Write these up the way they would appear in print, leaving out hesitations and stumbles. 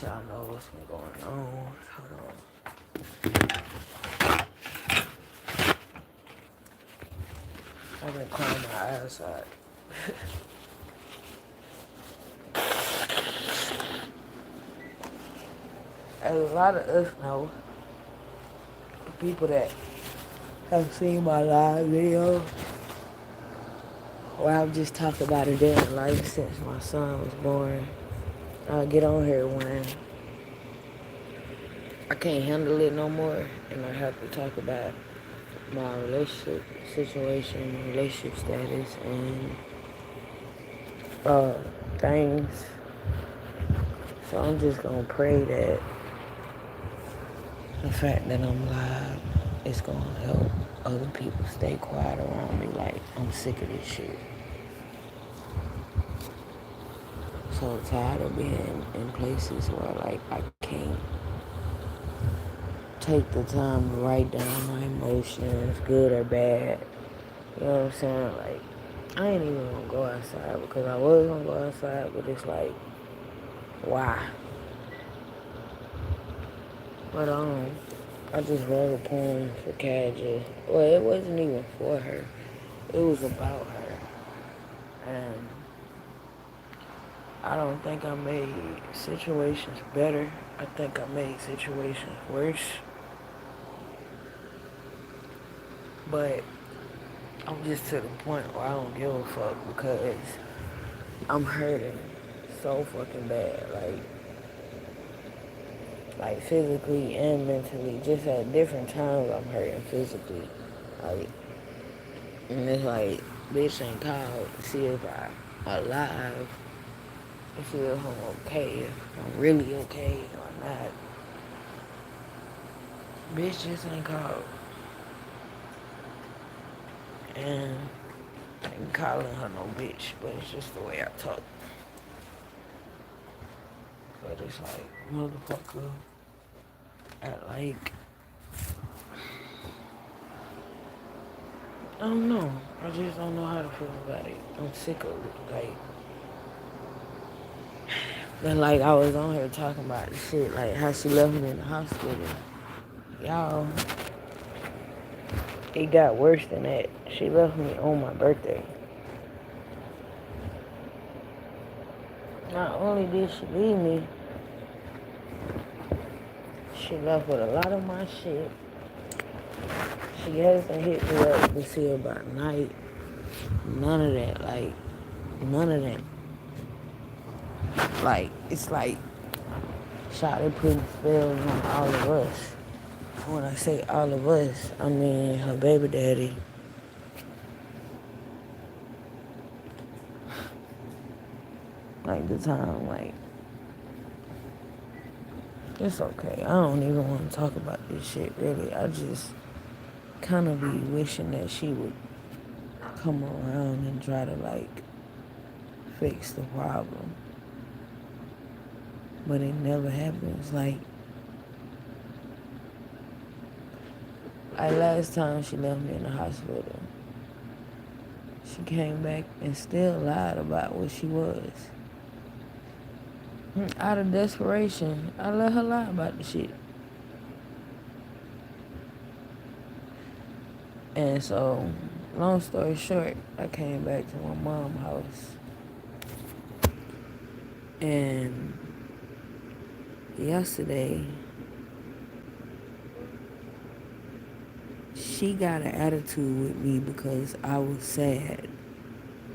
Y'all know what's been going on. Hold on. I've been crying my ass out. As a lot of us know, the people that have seen my live video, where I've just talked about a day in life since my son was born. I get on here when I can't handle it no more, and I have to talk about my relationship situation, relationship status, and uh, things. So I'm just gonna pray that the fact that I'm live is gonna help other people stay quiet around me. Like, I'm sick of this shit. So tired of being in places where, like, I can't take the time to write down my emotions, good or bad. You know what I'm saying? Like, I ain't even gonna go outside because I was gonna go outside, but it's like, why? But I just wrote a poem for Kaja. Well, it wasn't even for her. It was about her. And I don't think I made situations better. I think I made situations worse. But I'm just to the point where I don't give a fuck because I'm hurting so fucking bad. Like physically and mentally. Just at different times I'm hurting physically. Like, and it's like, bitch ain't called to see if I'm alive, to see if I'm okay, if I'm really okay or not. Bitch just ain't called. And I ain't calling her no bitch, but it's just the way I talk. But it's like, motherfucker, like, I don't know. I just don't know how to feel about it. I'm sick of it. Like, and like I was on here talking about the shit, like how she left me in the hospital. Y'all, it got worse than that. She left me on my birthday. Not only did she leave me, she left with a lot of my shit. She hasn't hit me up to see about night. None of that. Like, none of that. Like, it's like Shawty putting spells on all of us. When I say all of us, I mean her baby daddy. Like, the time, like, it's okay. I don't even want to talk about this shit, really. I just kind of be wishing that she would come around and try to, like, fix the problem. But it never happens. Like last time she left me in the hospital, she came back and still lied about what she was. Out of desperation, I let her lie about the shit. And so, long story short, I came back to my mom's house. And yesterday, she got an attitude with me because I was sad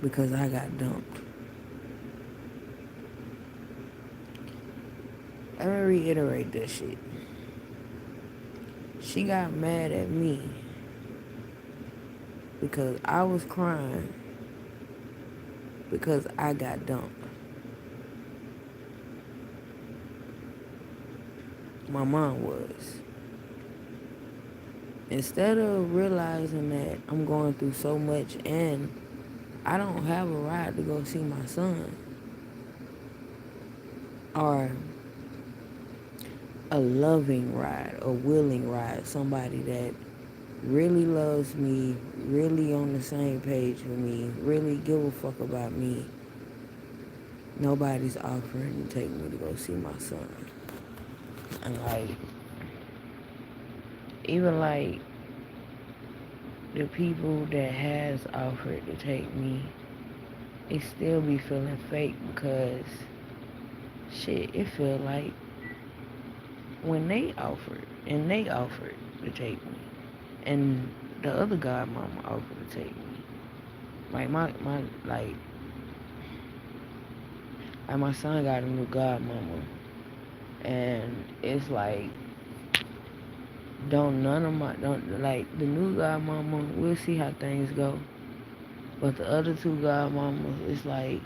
because I got dumped. Let me reiterate this shit. She got mad at me because I was crying because I got dumped. My mom was. Instead of realizing that I'm going through so much and I don't have a ride to go see my son, or a loving ride, a willing ride, somebody that really loves me, really on the same page with me, really give a fuck about me, nobody's offering to take me to go see my son. And like, even like the people that has offered to take me, it still be feeling fake because shit, it feel like when they offered to take me, and the other godmama offered to take me. Like my son got a new godmama, and it's like don't like the new godmama. We'll see how things go, but the other two godmamas, it's like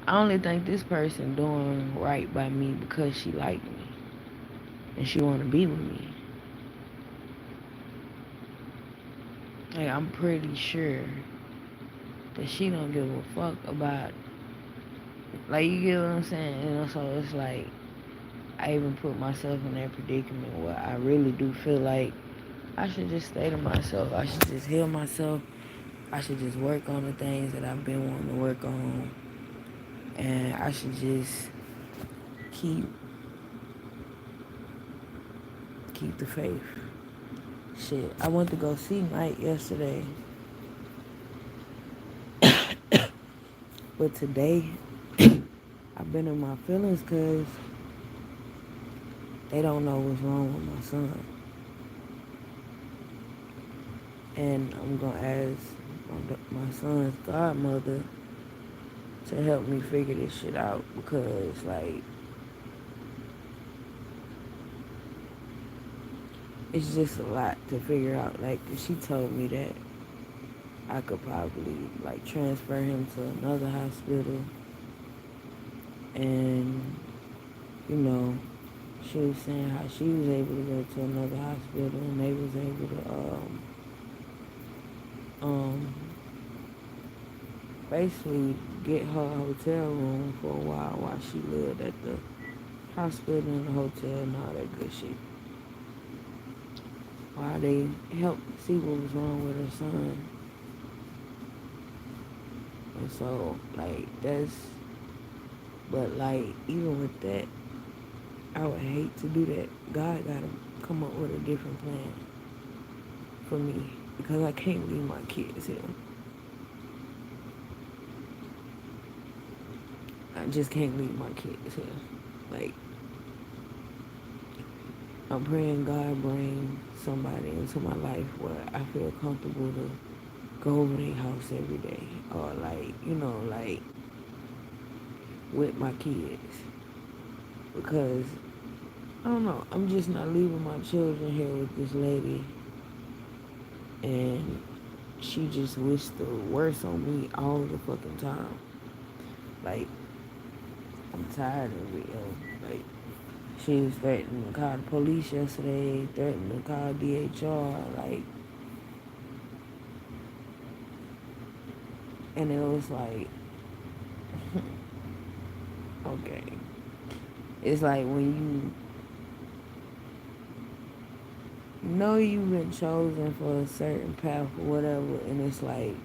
I only think this person doing right by me because she like me and she want to be with me. Like I'm pretty sure that she don't give a fuck about. Like you get what I'm saying, so it's like I even put myself in that predicament where I really do feel like I should just stay to myself. I should just heal myself. I should just work on the things that I've been wanting to work on, and I should just keep keep the faith. Shit, I went to go see Mike yesterday, but today I've been in my feelings because they don't know what's wrong with my son, and I'm gonna ask my son's godmother to help me figure this shit out because like it's just a lot to figure out. Like she told me that I could probably like transfer him to another hospital, and you know she was saying how she was able to go to another hospital and they was able to basically get her a hotel room for a while she lived at the hospital and the hotel and all that good shit. While they helped see what was wrong with her son. And so, like, but like, even with that, I would hate to do that. God gotta come up with a different plan for me because I can't leave my kids here. I just can't leave my kids here. Like, I'm praying God bring somebody into my life where I feel comfortable to go over their house every day. Or like, like with my kids. Because, I don't know, I'm just not leaving my children here with this lady. And she just wished the worst on me all the fucking time. Like, I'm tired of it, yo. Like, she was threatening to call the police yesterday, threatening to call DHR, like, and it was like, okay. It's like when you know you've been chosen for a certain path or whatever, and it's like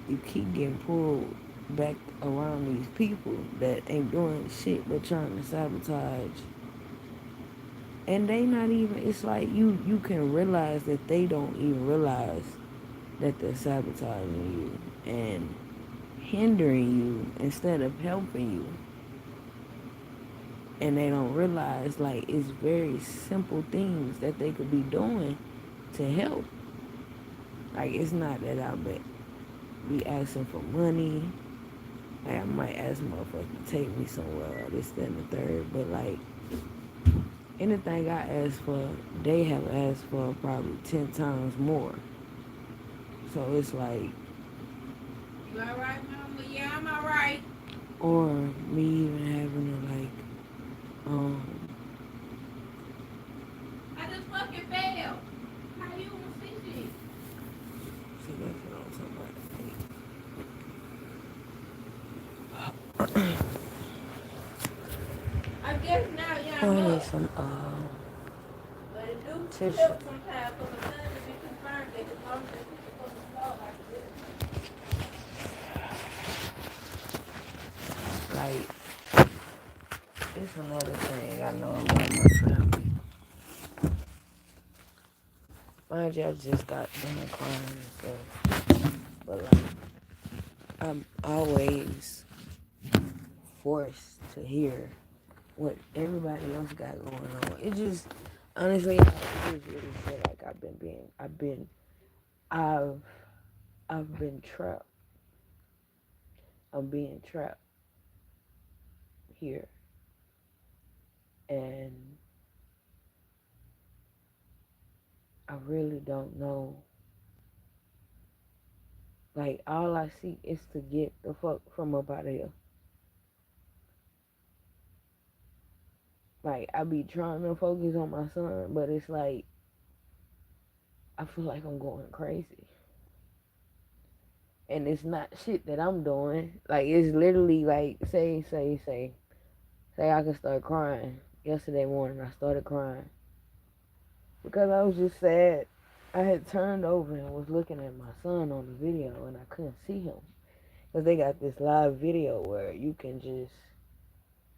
you keep getting pulled back around these people that ain't doing shit but trying to sabotage. And they not even, it's like you can realize that they don't even realize that they're sabotaging you and hindering you instead of helping you. And they don't realize, like, it's very simple things that they could be doing to help. Like, it's not that I'll be asking for money. Like, I might ask motherfuckers to take me somewhere, or this, that, and the third. But, like, anything I ask for, they have asked for probably 10 times more. So it's like... You alright, mama? Yeah, I'm alright. Or me even having to, like, I just fucking fell. How you gonna see shit? see, that's what I'm talking I guess now about. y'all I know. need some, But it do tissue. help sometimes for the son to be confirmed that the mom that he's supposed to fall like this. Like, It's another thing I know about my family. Mind you, I just got done crying and stuff. But like, I'm always forced to hear what everybody else got going on. It just, honestly, I just really feel like I've, I've been trapped. I'm being trapped here. And I really don't know. Like, all I see is to get the fuck from up out of here. Like, I be trying to focus on my son, but it's like, I feel like I'm going crazy. And it's not shit that I'm doing. Like, it's literally like, say I could start crying. Yesterday morning, I started crying. Because I was just sad. I had turned over and was looking at my son on the video, and I couldn't see him. Because they got this live video where you can just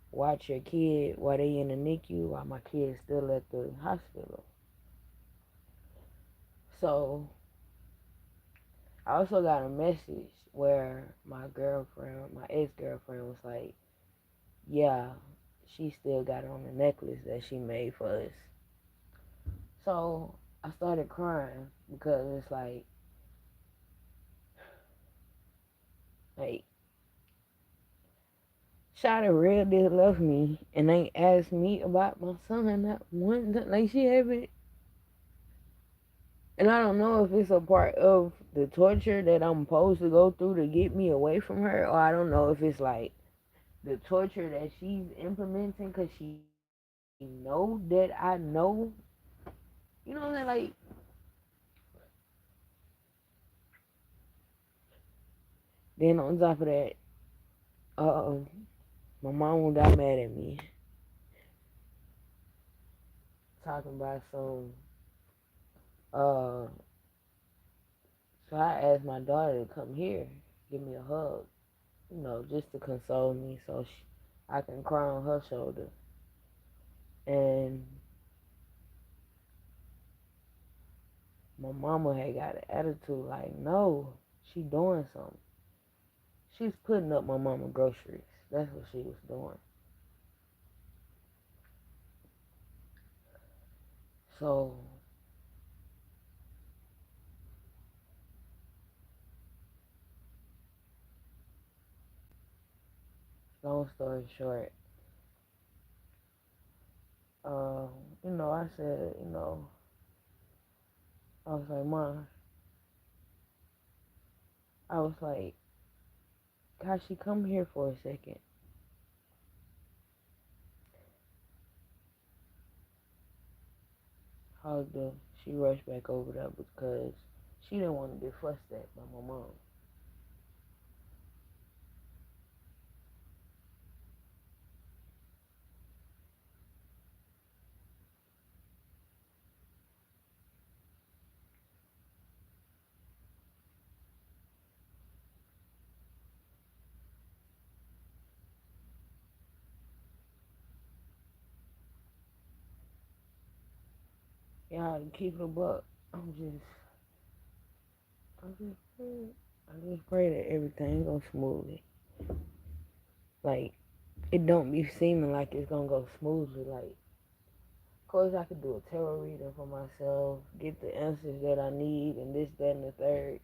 watch your kid while they in the NICU while my kid's still at the hospital. So I also got a message where my ex-girlfriend was like, yeah, she still got on the necklace that she made for us. So I started crying because it's like Shada real did love me and ain't asked me about my son not one time. Like, she haven't. And I don't know if it's a part of the torture that I'm supposed to go through to get me away from her, or I don't know if it's like the torture that she's implementing because she know that I know. You know what I'm saying? Like, then on top of that, my mom got mad at me talking about some. Uh, so I asked my daughter to come here, give me a hug, just to console me, so I can cry on her shoulder. And my mama had got an attitude like, no, she doing something. She's putting up my mama groceries. That's what she was doing. So, long story short, uh, I said, I was like, Mom, I was like, Kashi, come here for a second. Hugged her. She rushed back over there because she didn't want to get fussed at by my mom. Yeah, to keep it a buck, I just, I just pray that everything goes smoothly. Like, it don't be seeming like it's gonna go smoothly. Like, of course, I could do a tarot reading for myself, get the answers that I need, and this, that, and the third.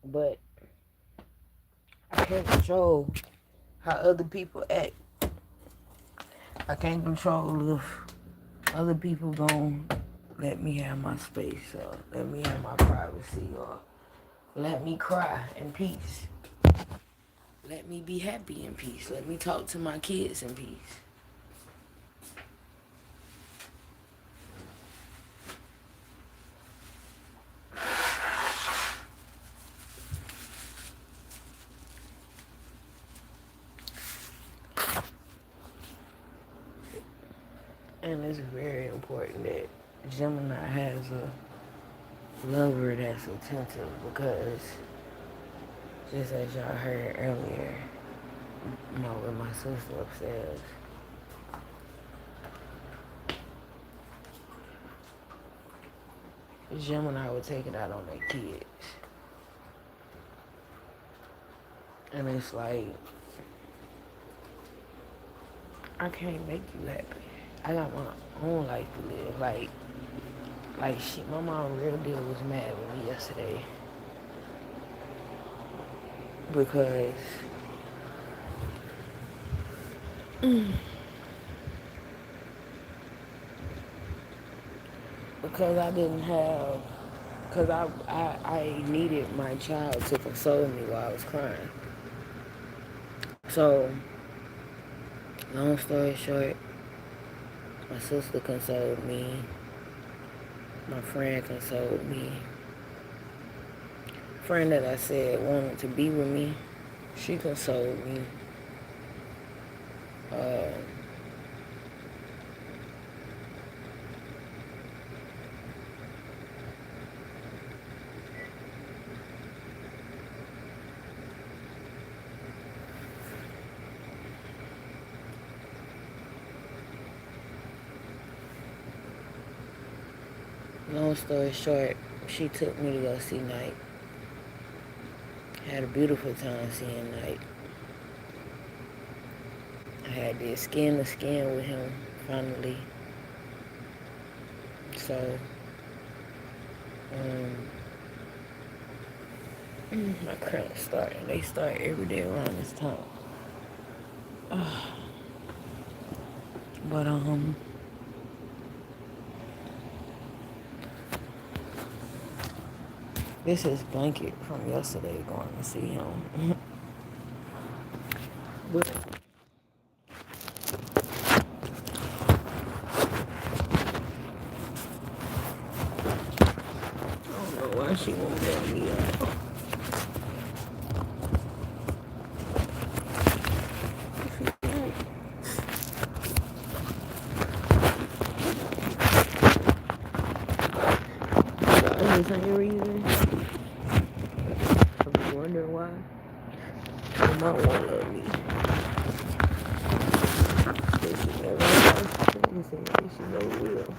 But I can't control how other people act. I can't control if other people gon' let me have my space, or let me have my privacy, or let me cry in peace. Let me be happy in peace. Let me talk to my kids in peace. And it's very important that Gemini has a lover that's attentive because, just as y'all heard earlier, with my sister upstairs, Gemini would take it out on their kids. And it's like, I can't make you happy. I got my own life to live. Like shit, my mom real deal was mad with me yesterday because because I didn't have, because I needed my child to console me while I was crying. So, long story short, my sister consoled me, my friend consoled me, friend that I said wanted to be with me, she consoled me. Uh, Long story short, she took me to go see Night. Had a beautiful time seeing Night. I had this skin to skin with him finally. So, my cramps starting. They start every day around this time. But this is Blanket from yesterday going to see him. But I don't know why she won't let me out. For any reason, I'm wondering why. She might won't let me. She never has. She never will.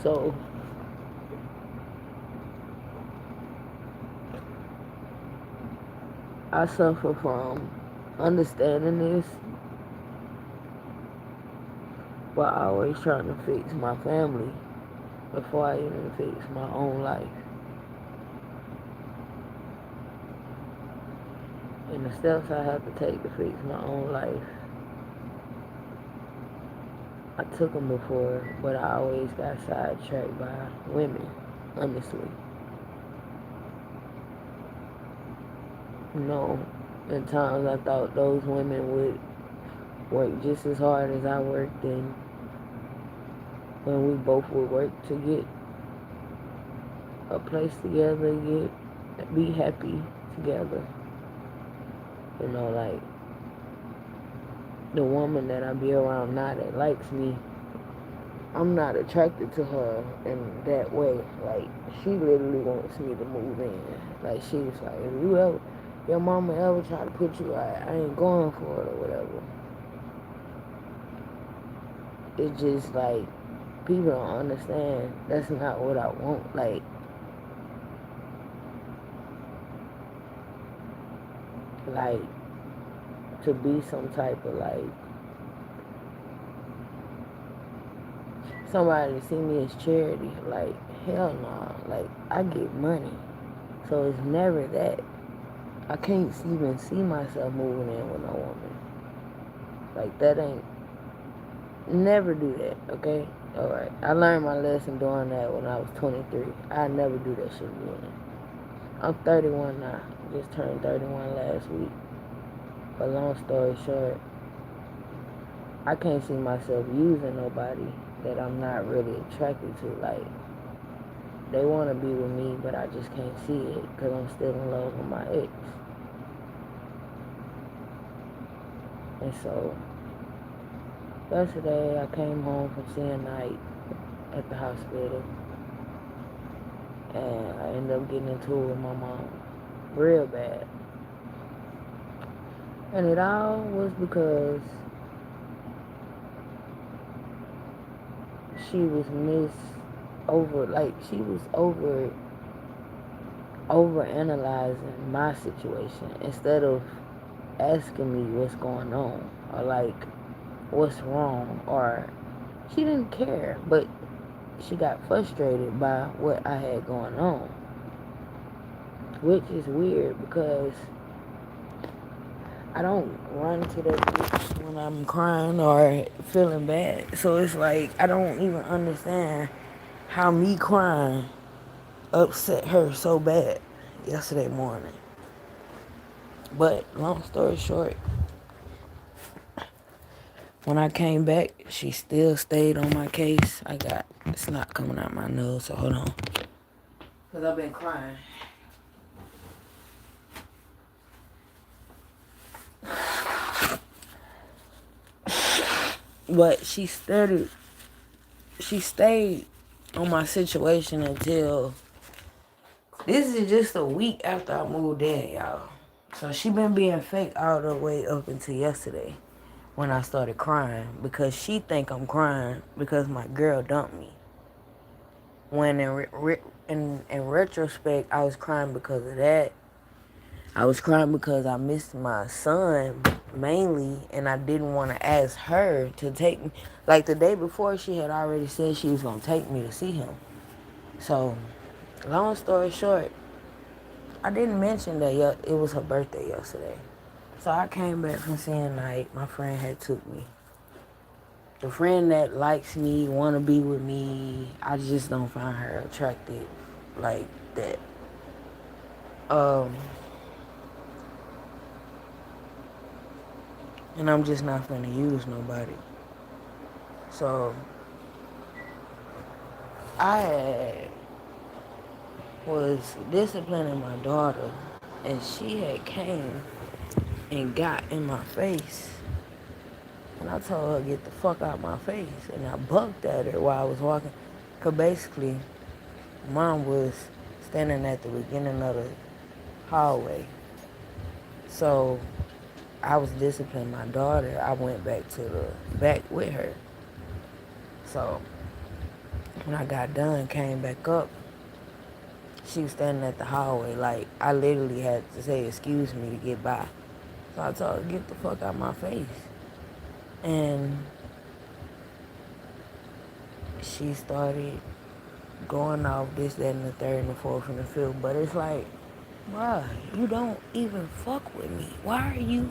So, I suffer from understanding this, but always trying to fix my family before I even fix my own life. And the steps I have to take to fix my own life, I took them before, but I always got sidetracked by women, honestly. You know, at times I thought those women would work just as hard as I worked, and when we both would work to get a place together, be happy together. You know, like the woman that I be around now that likes me, I'm not attracted to her in that way. Like, she literally wants me to move in. Like, she's like, if your mama ever try to put you out, I ain't going for it or whatever. It's just like, people don't understand. That's not what I want. Like, to be some type of like, somebody to see me as charity. Like, hell no. Like, I get money. So it's never that. I can't even see myself moving in with no woman. Like, that ain't, never do that, okay? Alright. I learned my lesson doing that when I was 23. I never do that shit again. I'm 31 now. Just turned 31 last week. But long story short, I can't see myself using nobody that I'm not really attracted to. Like, they want to be with me, but I just can't see it because I'm still in love with my ex. And so, Yesterday, I came home from seeing Night at the hospital, and I ended up getting into it with my mom real bad. And it all was because she was she was over analyzing my situation instead of asking me what's going on or like what's wrong, or she didn't care, but she got frustrated by what I had going on, which is weird because I don't run to that bitch when I'm crying or feeling bad. So it's like I don't even understand how me crying upset her so bad yesterday morning. But long story short, when I came back, she still stayed on my case. I got snot coming out my nose, so hold on. Because I've been crying. But she stayed on my situation until, this is just a week after I moved in, y'all. So she been being fake all the way up until yesterday when I started crying, because she think I'm crying because my girl dumped me. When in retrospect, I was crying because of that. I was crying because I missed my son mainly, and I didn't want to ask her to take me. Like the day before, she had already said she was going to take me to see him. So, long story short, I didn't mention that it was her birthday yesterday. So I came back from seeing Night. My friend had took me. The friend that likes me, want to be with me, I just don't find her attractive like that. And I'm just not finna use nobody. So I was disciplining my daughter, and she had came and got in my face, and I told her get the fuck out my face, and I bucked at her while I was walking. Cause basically, mom was standing at the beginning of the hallway, so I was disciplining my daughter. I went back to the back with her. So when I got done, came back up, she was standing at the hallway. Like, I literally had to say, excuse me, to get by. So I told her, get the fuck out my face. And she started going off this, that, and the third, and the fourth, and the fifth. But it's like, bruh, you don't even fuck with me. Why are you...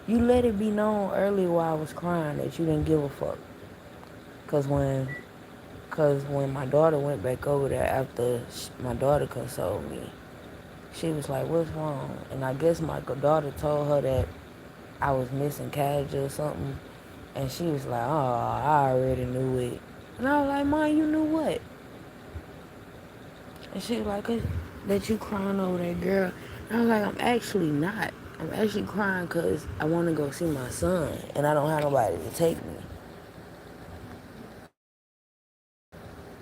You let it be known earlier while I was crying that you didn't give a fuck. Cause when my daughter went back over there after my daughter consoled me, she was like, what's wrong? And I guess my daughter told her that I was missing cash or something. And she was like, oh, I already knew it. And I was like, Mom, you knew what? And she was like, that you crying over that girl. And I was like, I'm actually not. I'm actually crying because I want to go see my son. And I don't have nobody to take me.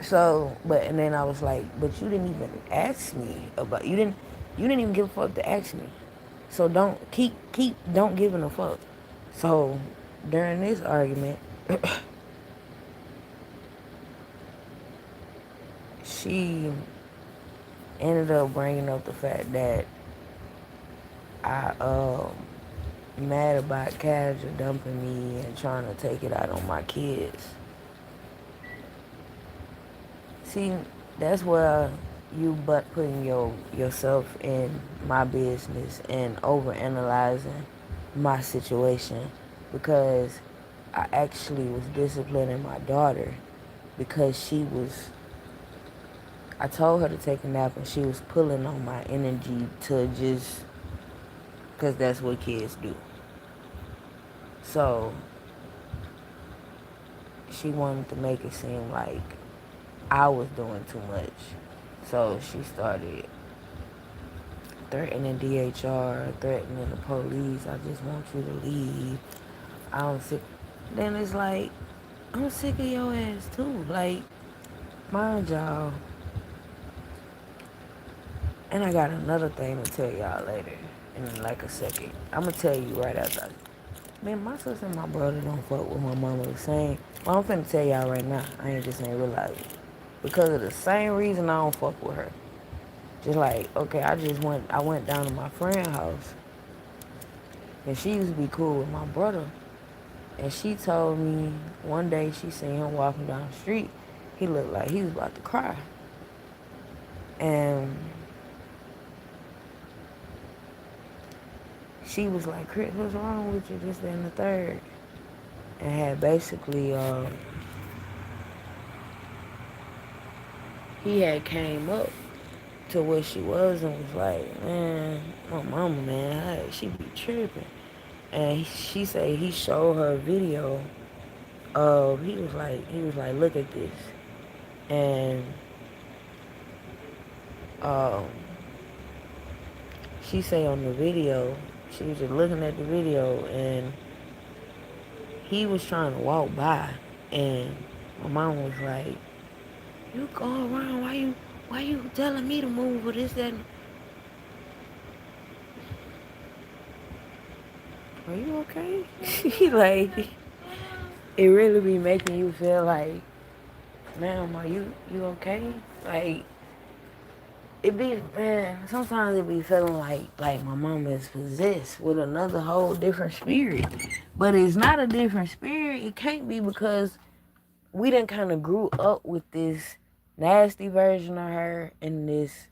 So, and then I was like, but you didn't even ask me about, you didn't even give a fuck to ask me. So don't don't giving a fuck. So during this argument, she ended up bringing up the fact that I mad about Casual dumping me and trying to take it out on my kids. See, that's where you putting yourself in my business and over analyzing my situation, because I actually was disciplining my daughter because I told her to take a nap and she was pulling on my energy to just, because that's what kids do. So she wanted to make it seem like I was doing too much. So she started threatening DHR, threatening the police. I just want you to leave. I don't see. then it's like, I'm sick of your ass too. Like, mind y'all. And I got another thing to tell y'all later in like a second. I'm gonna tell you right after. Man, my sister and my brother don't fuck with my mama the same. Well, I'm finna tell y'all right now. I ain't realize it. Because of the same reason I don't fuck with her. Just like, okay, I went down to my friend's house. And she used to be cool with my brother. And she told me one day she seen him walking down the street. He looked like he was about to cry. And she was like, Chris, what's wrong with you? This, that, and the third. And had basically, he had came up to where she was and was like, man, my mama, man, she be tripping. And she said he showed her a video of, he was like, look at this. And um, she say on the video, she was just looking at the video and he was trying to walk by and my mom was like, you go around, why you telling me to move or this, that, and are you okay? Like, it really be making you feel like, ma'am, are you okay? Like, it be, man, sometimes it be feeling like my mama is possessed with another whole different spirit. But it's not a different spirit. It can't be because we done kind of grew up with this nasty version of her and this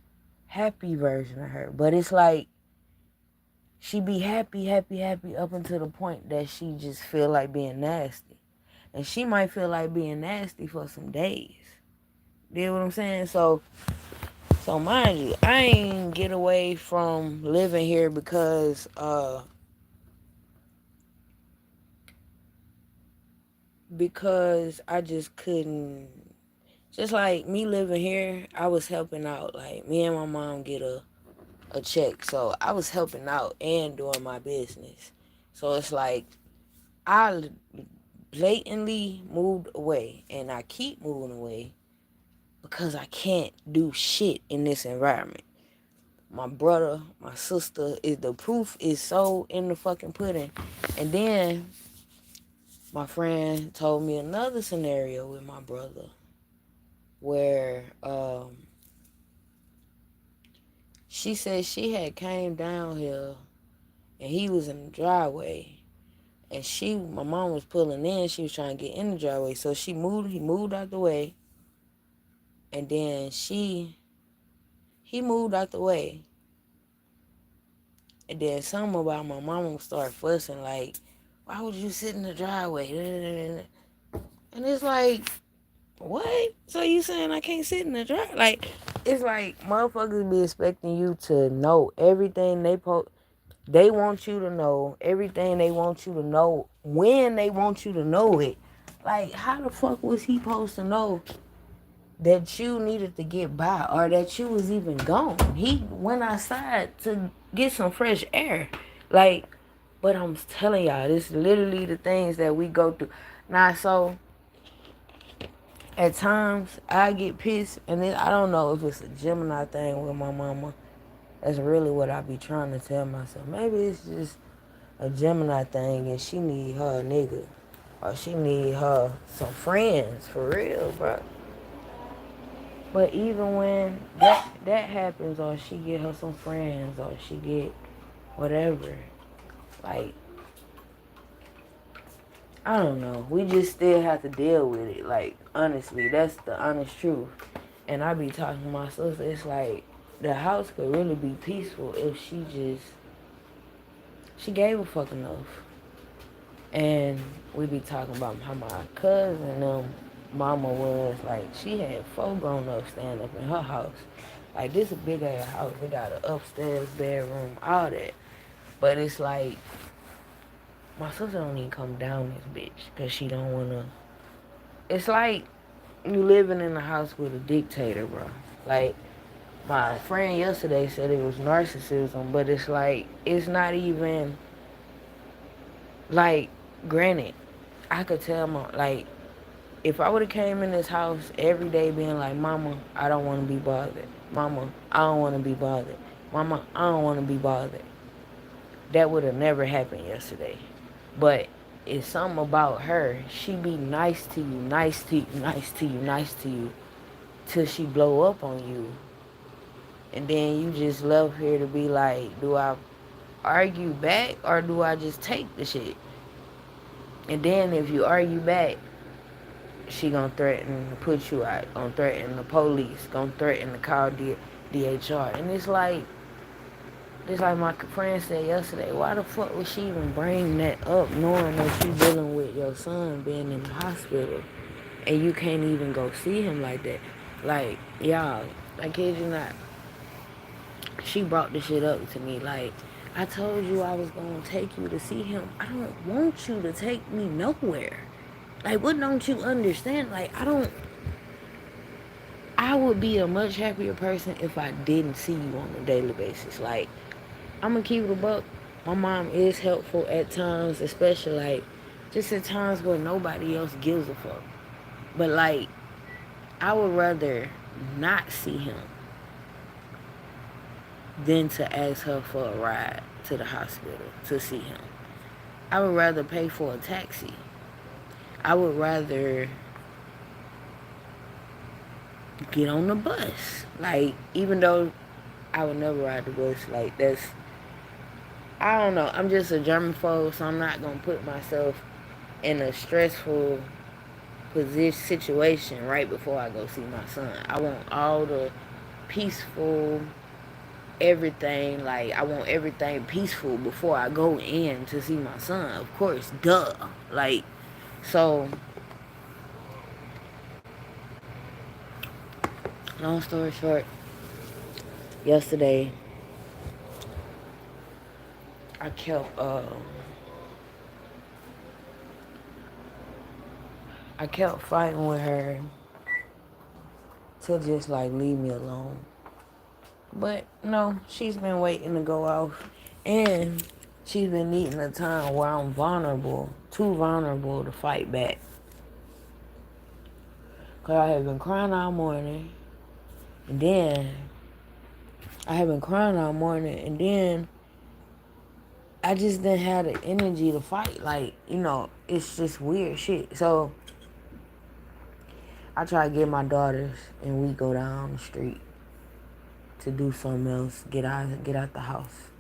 happy version of her. But it's like, she be happy up until the point that she just feel like being nasty. And she might feel like being nasty for some days. You know what I'm saying? So mind you, I ain't get away from living here because I just couldn't. Just like me living here, I was helping out. Like, me and my mom get a check. So I was helping out and doing my business. So it's like I blatantly moved away and I keep moving away because I can't do shit in this environment. My brother, my sister, is the proof is so in the fucking pudding. And then my friend told me another scenario with my brother where she said she had came down here and he was in the driveway and my mom was pulling in, she was trying to get in the driveway, so he moved out the way, and then he moved out the way, and then something about my mama started fussing like, why would you sit in the driveway? And it's like, what? So you saying I can't sit in the driveway? Like, it's like motherfuckers be expecting you to know everything they want you to know, everything they want you to know, when they want you to know it. Like, how the fuck was he supposed to know that you needed to get by or that you was even gone? He went outside to get some fresh air. Like, but I'm telling y'all, this is literally the things that we go through. Now, so at times I get pissed, and then I don't know if it's a Gemini thing with my mama. That's really what I be trying to tell myself. Maybe it's just a Gemini thing and she need her a nigga. Or she need her some friends, for real, bro. But even when that happens, or she get her some friends, or she get whatever, like, I don't know. We just still have to deal with it. Like, honestly, that's the honest truth. And I be talking to my sister, it's like, the house could really be peaceful if she gave a fuck enough. And we be talking about how my cousin, mama was like, she had 4 grown-ups staying up in her house. Like, this a big ass house. We got an upstairs bedroom, all that. But it's like, my sister don't even come down this bitch because she don't want to. It's like you living in a house with a dictator, bro. Like, my friend yesterday said it was narcissism, but it's like, it's not even, like, granted, I could tell my, like, if I would have came in this house every day being like, Mama, I don't want to be bothered. Mama, I don't want to be bothered. Mama, I don't want to be bothered. That would have never happened yesterday. But it's something about her. She be nice to you, nice to you, nice to you, nice to you, till she blow up on you. And then you just left here to be like, do I argue back or do I just take the shit? And then if you argue back, she gonna threaten to put you out, gonna threaten the police, gonna threaten to call DHR. And it's like my friend said yesterday, why the fuck would she even bring that up knowing that you dealing with your son being in the hospital and you can't even go see him like that? Like, y'all, I kid you not, she brought this shit up to me like, I told you I was gonna take you to see him. I don't want you to take me nowhere. Like, what don't you understand? Like, I would be a much happier person if I didn't see you on a daily basis. Like, I'm gonna keep it a buck. My mom is helpful at times, especially like just at times where nobody else gives a fuck. But like, I would rather not see him than to ask her for a ride to the hospital to see him. I would rather pay for a taxi. I would rather get on the bus. Like, even though I would never ride the bus, like that's, I don't know. I'm just a germaphobe, so I'm not gonna put myself in a stressful position situation right before I go see my son. I want all the peaceful everything. Like, I want everything peaceful before I go in to see my son. Of course, duh. Like, so long story short, yesterday I kept fighting with her to just like leave me alone. But no, she's been waiting to go off, and she's been needing a time where I'm vulnerable, too vulnerable to fight back. Cause I have been crying all morning, and then I just didn't have the energy to fight. Like, it's just weird shit. So I try to get my daughters, and we go down the street to do something else, get out the house.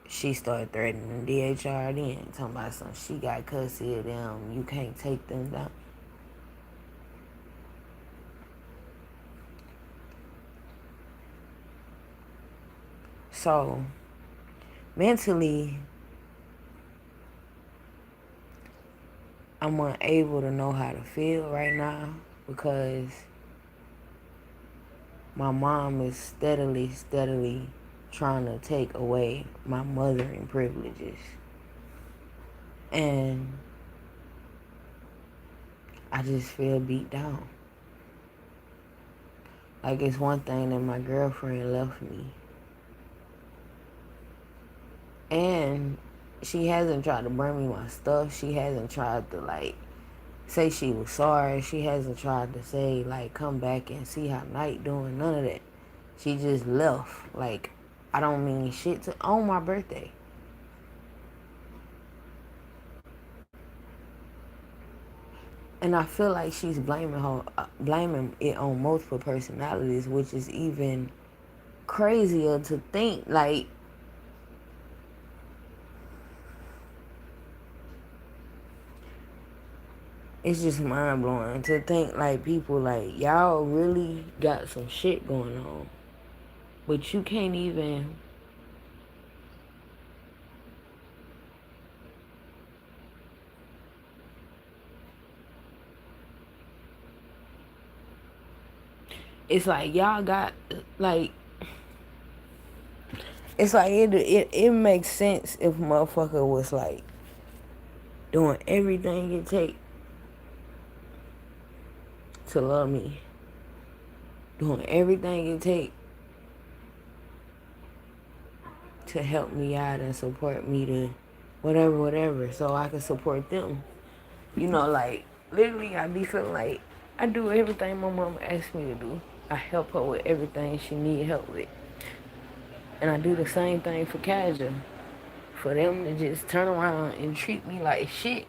She started threatening DHR then, talking about something. She got custody of them. You can't take them down. So, mentally, I'm unable to know how to feel right now because my mom is steadily trying to take away my mothering privileges. And I just feel beat down. Like, it's one thing that my girlfriend left me. And she hasn't tried to bring me my stuff. She hasn't tried to, like, say she was sorry. She hasn't tried to say, like, come back and see how Night doing. None of that. She just left. Like, I don't mean shit to on my birthday. And I feel like she's blaming it on multiple personalities, which is even crazier to think. Like, it's just mind blowing to think like people like y'all really got some shit going on, but you can't even. It's like y'all got like. It's like it makes sense if motherfucker was like doing everything it take to love me, doing everything it take to help me out and support me to whatever, whatever, so I can support them. You know, like, literally, I be feeling like I do everything my mama asks me to do. I help her with everything she need help with. And I do the same thing for Kaja. For them to just turn around and treat me like shit.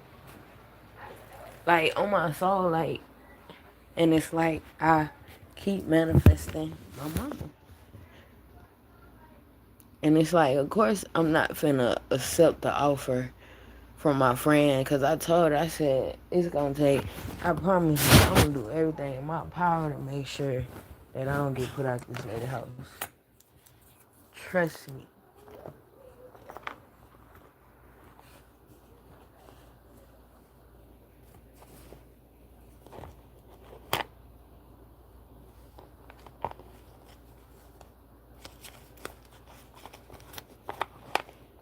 Like, on my soul, like, and it's like I keep manifesting my mama. And it's like, of course, I'm not finna accept the offer from my friend, because I told her, I said, it's gonna take, I promise you, I'm gonna do everything in my power to make sure that I don't get put out this lady house. Trust me.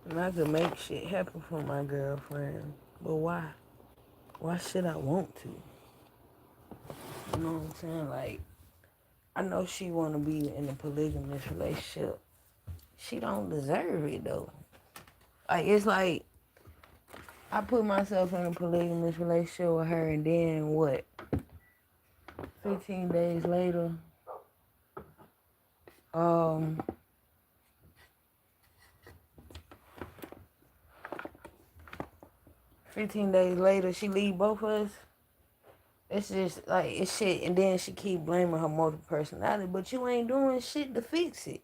And I could make shit happen for my girlfriend, but why? Why should I want to? You know what I'm saying? Like, I know she want to be in a polygamous relationship. She don't deserve it, though. Like, it's like, I put myself in a polygamous relationship with her, and then what? 15 days later, um, 15 days later, she leave both of us. It's just like, it's shit. And then she keep blaming her multiple personality, but you ain't doing shit to fix it.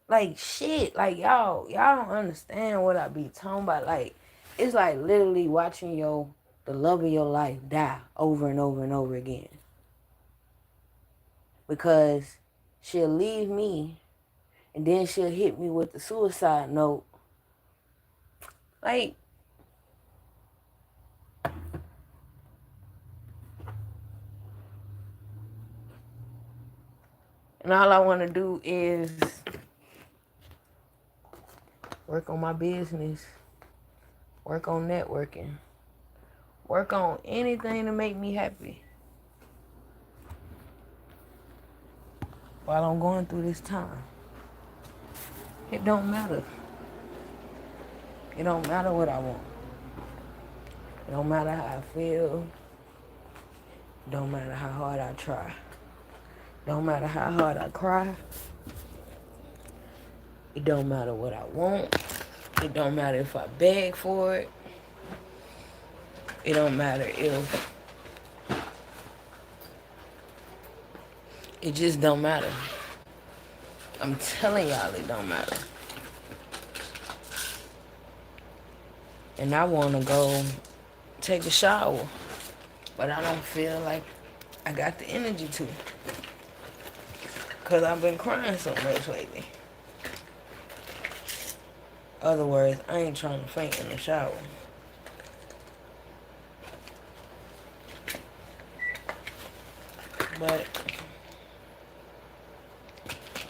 Like, shit. Like, y'all don't understand what I be talking about. Like, it's like literally watching the love of your life die over and over and over again. Because she'll leave me, and then she'll hit me with the suicide note. Like, and all I want to do is work on my business, work on networking, work on anything to make me happy while I'm going through this time. It don't matter. It don't matter what I want. It don't matter how I feel. It don't matter how hard I try. It don't matter how hard I cry. It don't matter what I want. It don't matter if I beg for it. It don't matter if... It just don't matter. I'm telling y'all it don't matter. And I want to go take a shower, but I don't feel like I got the energy to, because I've been crying so much lately. Other words, I ain't trying to faint in the shower. But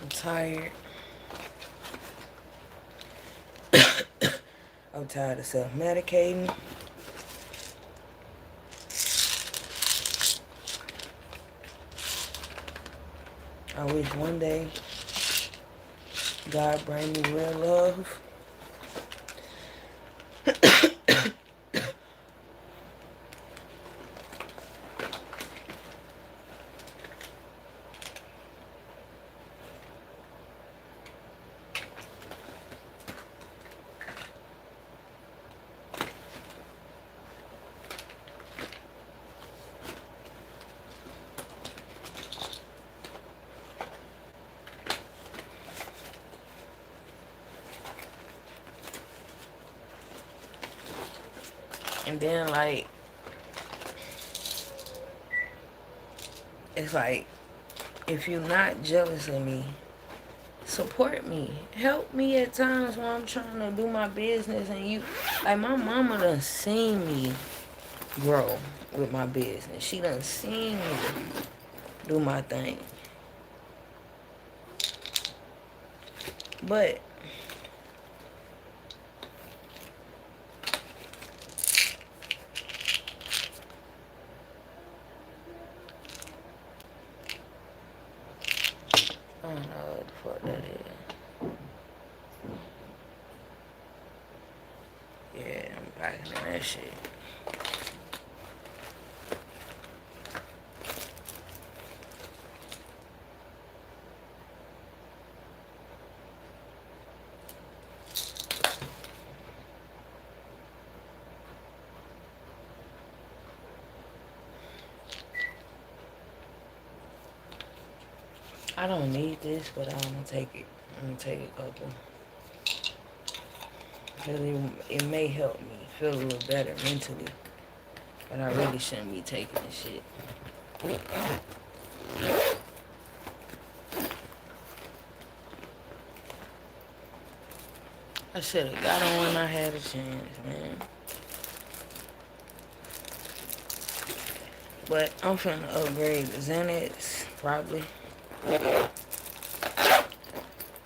I'm tired. I'm tired of self-medicating. I wish one day God bring me real love. And then, like, it's like, if you're not jealous of me, support me. Help me at times when I'm trying to do my business. And you, like, my mama done seen me grow with my business. She done seen me do my thing. But I don't know what the fuck that is. Yeah, I'm packing in that shit. I don't need this, but I'm gonna take it. I'm gonna take a couple. Because it may help me feel a little better mentally. But I really shouldn't be taking this shit. I should have got on when I had a chance, man. But I'm finna upgrade the Xanax, probably.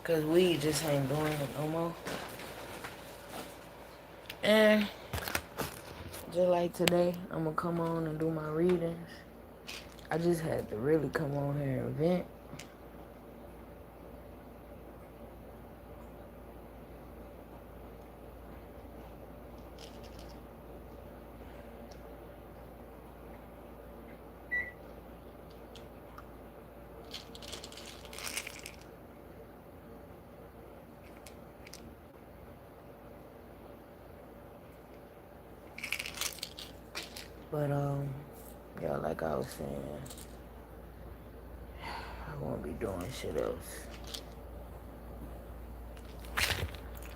Because weed just ain't doing it no more. And just like today, I'm gonna come on and do my readings. I just had to really come on here and vent. But yeah, like I was saying, I won't be doing shit else.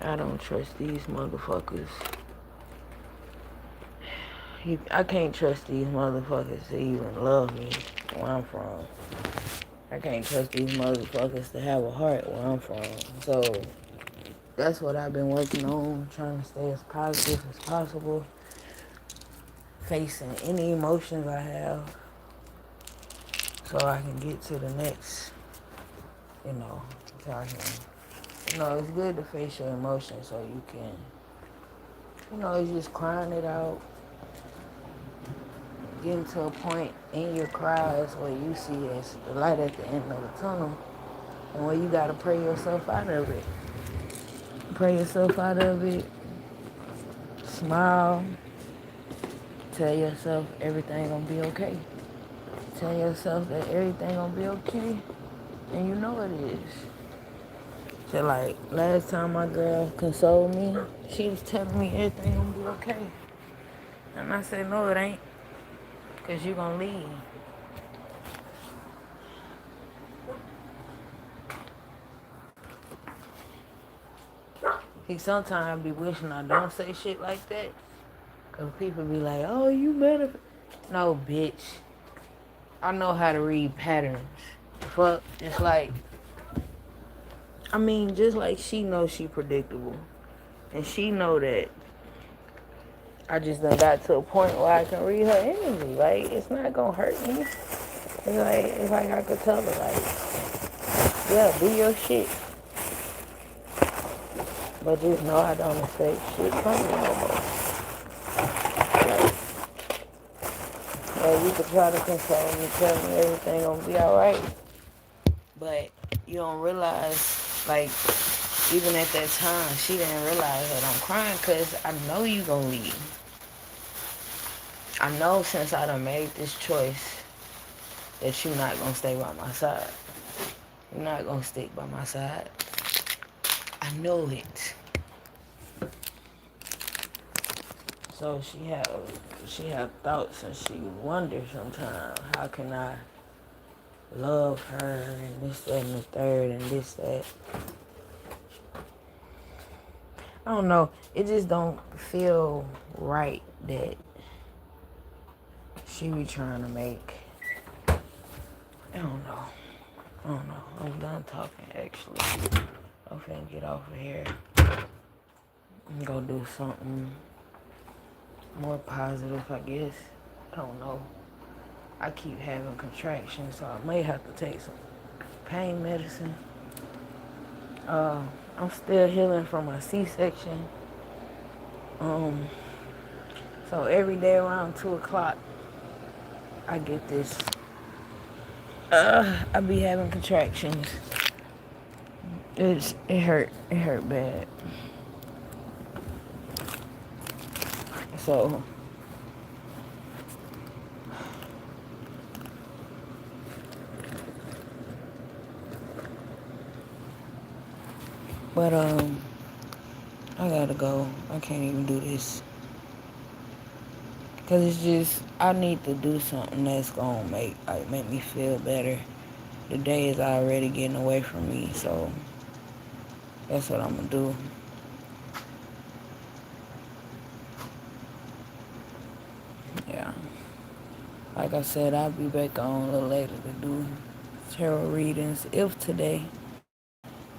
I don't trust these motherfuckers. I can't trust these motherfuckers to even love me where I'm from. I can't trust these motherfuckers to have a heart where I'm from. So that's what I've been working on, trying to stay as positive as possible, facing any emotions I have so I can get to the next, so I can, it's good to face your emotions so you can, it's just crying it out, getting to a point in your cries where you see it's the light at the end of the tunnel and where you gotta pray yourself out of it. Pray yourself out of it, smile, tell yourself everything gonna be okay. Tell yourself that everything gonna be okay, and you know it is. So like, last time my girl consoled me, she was telling me everything gonna be okay. And I said, no it ain't, cause you gonna leave. See, sometimes I be wishing I don't say shit like that, cause people be like, oh, you better. No, bitch. I know how to read patterns. Fuck, just like she knows she predictable. And she know that I just done got to a point where I can read her energy. Like, it's not gonna hurt me. It's like I could tell her, like, yeah, do your shit. But just know I don't expect shit from you no more. Like, you could try to console me, tell me everything gonna be alright. But you don't realize, like, even at that time, she didn't realize that I'm crying because I know you gonna leave. I know since I done made this choice that you're not gonna stay by my side. You're not gonna stick by my side. I know it. So she have thoughts and she wonders sometimes, how can I love her and this, that, and the third and this, that. I don't know. It just don't feel right that she be trying to make. I don't know. I'm done talking, actually. I'm finna get off of here and go do something more positive, I guess. I don't know. I keep having contractions, so I may have to take some pain medicine. I'm still healing from my C-section. So every day around 2 o'clock, I get this. I be having contractions. It hurt. It hurt bad. So, but I gotta go. I can't even do this. Cause it's just I need to do something that's gonna make me feel better. The day is already getting away from me, so that's what I'm gonna do. Yeah. Like I said, I'll be back on a little later to do tarot readings. If today,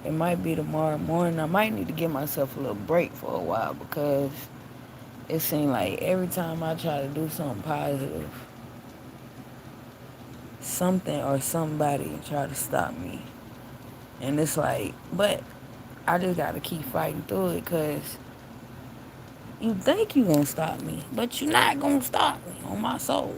it might be tomorrow morning. I might need to give myself a little break for a while because it seems like every time I try to do something positive, something or somebody try to stop me. And it's like, but I just gotta keep fighting through it because you think you gonna stop me, but you're not gonna stop me on my soul.